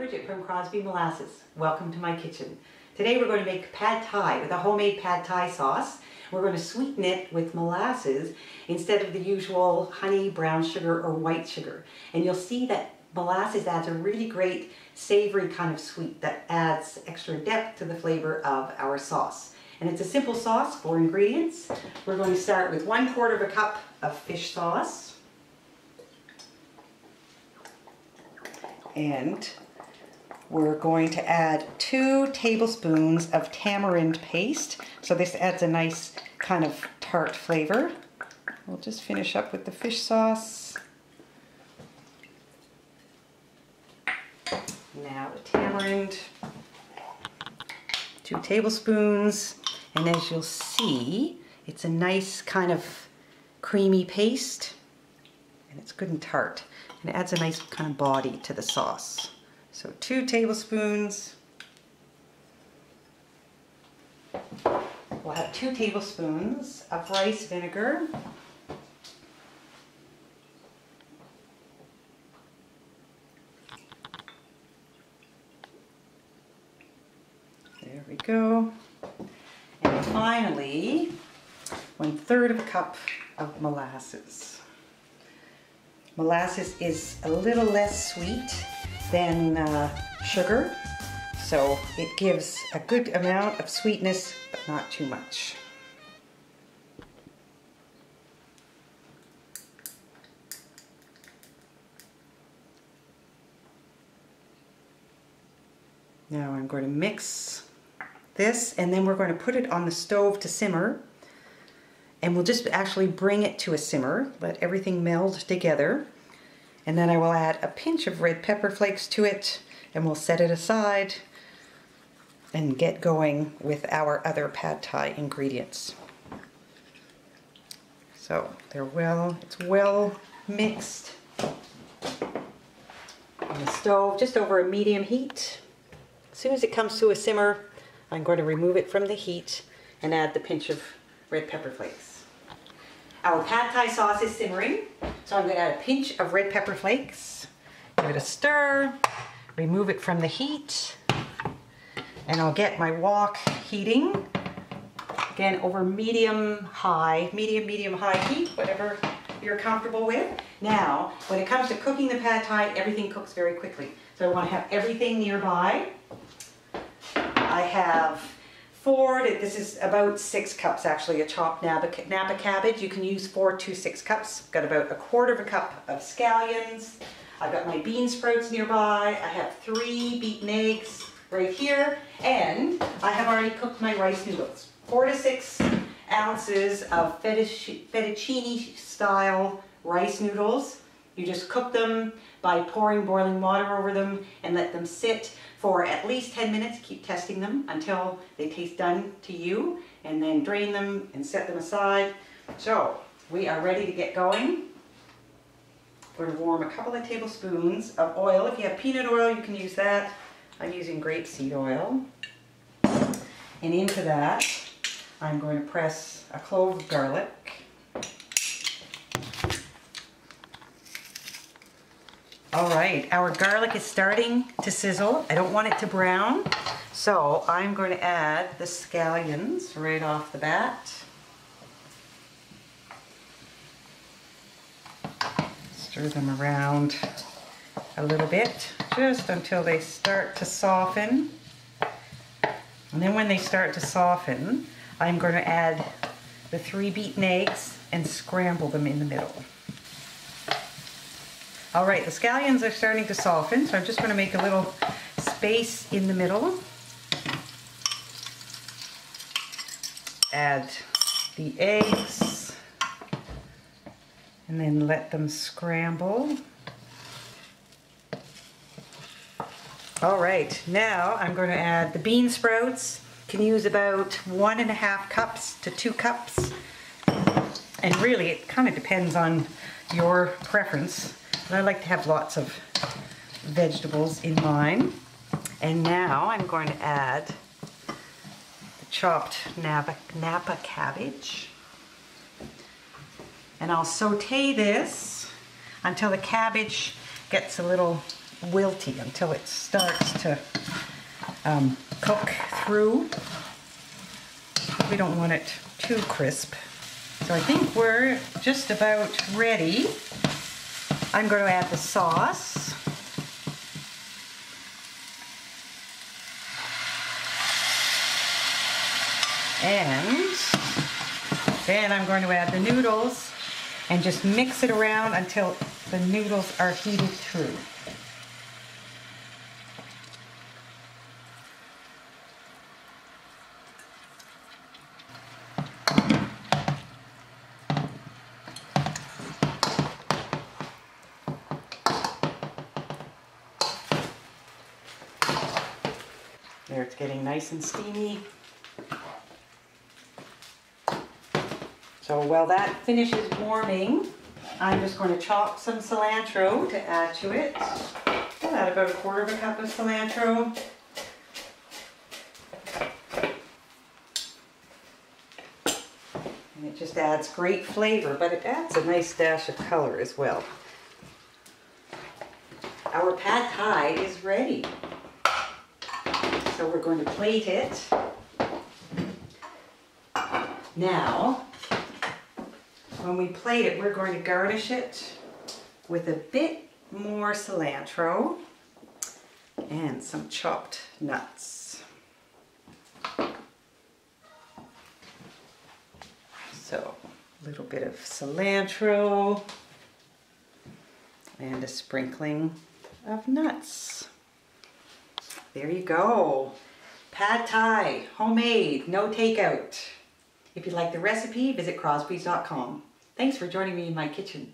Bridget from Crosby Molasses. Welcome to my kitchen. Today we're going to make pad thai with a homemade pad thai sauce. We're going to sweeten it with molasses instead of the usual honey, brown sugar, or white sugar. And you'll see that molasses adds a really great savory kind of sweet that adds extra depth to the flavor of our sauce. And it's a simple sauce. 4 ingredients. We're going to start with 1/4 cup of fish sauce. And we're going to add 2 tablespoons of tamarind paste. So this adds a nice kind of tart flavor. We'll just finish up with the fish sauce. Now the tamarind, 2 tablespoons. And as you'll see, it's a nice kind of creamy paste. And it's good and tart. And it adds a nice kind of body to the sauce. So 2 tablespoons. We'll have 2 tablespoons of rice vinegar. There we go. And finally, 1/3 cup of molasses. Molasses is a little less sweet than sugar, so it gives a good amount of sweetness, but not too much. Now I'm going to mix this, and then we're going to put it on the stove to simmer. And we'll just actually bring it to a simmer, let everything meld together. And then I will add a pinch of red pepper flakes to it, and we'll set it aside and get going with our other pad thai ingredients. So it's well mixed on the stove, just over a medium heat. As soon as it comes to a simmer, I'm going to remove it from the heat and add the pinch of red pepper flakes. Our pad thai sauce is simmering, so I'm going to add a pinch of red pepper flakes, give it a stir, remove it from the heat, and I'll get my wok heating, again over medium-high heat, whatever you're comfortable with. Now, when it comes to cooking the pad thai, everything cooks very quickly. So I want to have everything nearby. I have this is about 6 cups actually, a chopped Napa cabbage. You can use 4 to 6 cups. Got about 1/4 cup of scallions. I've got my bean sprouts nearby. I have 3 beaten eggs right here. And I have already cooked my rice noodles. 4 to 6 ounces of fettuccine style rice noodles. You just cook them by pouring boiling water over them and let them sit for at least 10 minutes. Keep testing them until they taste done to you, and then drain them and set them aside. So we are ready to get going. We're going to warm a couple of tablespoons of oil. If you have peanut oil, you can use that. I'm using grapeseed oil. And into that, I'm going to press a clove of garlic. All right, our garlic is starting to sizzle. I don't want it to brown, so I'm going to add the scallions right off the bat. Stir them around a little bit, just until they start to soften. And then when they start to soften, I'm going to add the 3 beaten eggs and scramble them in the middle. All right, the scallions are starting to soften, so I'm just going to make a little space in the middle. Add the eggs, and then let them scramble. All right, now I'm going to add the bean sprouts. You can use about 1.5 cups to 2 cups. And really, it kind of depends on your preference. I like to have lots of vegetables in mine. And now I'm going to add the chopped Napa cabbage. And I'll saute this until the cabbage gets a little wilty until it starts to cook through. We don't want it too crisp. So I think we're just about ready. I'm going to add the sauce. And then I'm going to add the noodles and just mix it around until the noodles are heated through. There, it's getting nice and steamy. So while that finishes warming, I'm just going to chop some cilantro to add to it. I'll add about 1/4 cup of cilantro. And it just adds great flavor, but it adds a nice dash of color as well. Our pad thai is ready. So we're going to plate it. Now, when we plate it, we're going to garnish it with a bit more cilantro and some chopped nuts. So, a little bit of cilantro and a sprinkling of nuts. There you go. Pad thai, homemade, no takeout. If you like the recipe, visit crosbys.com. Thanks for joining me in my kitchen.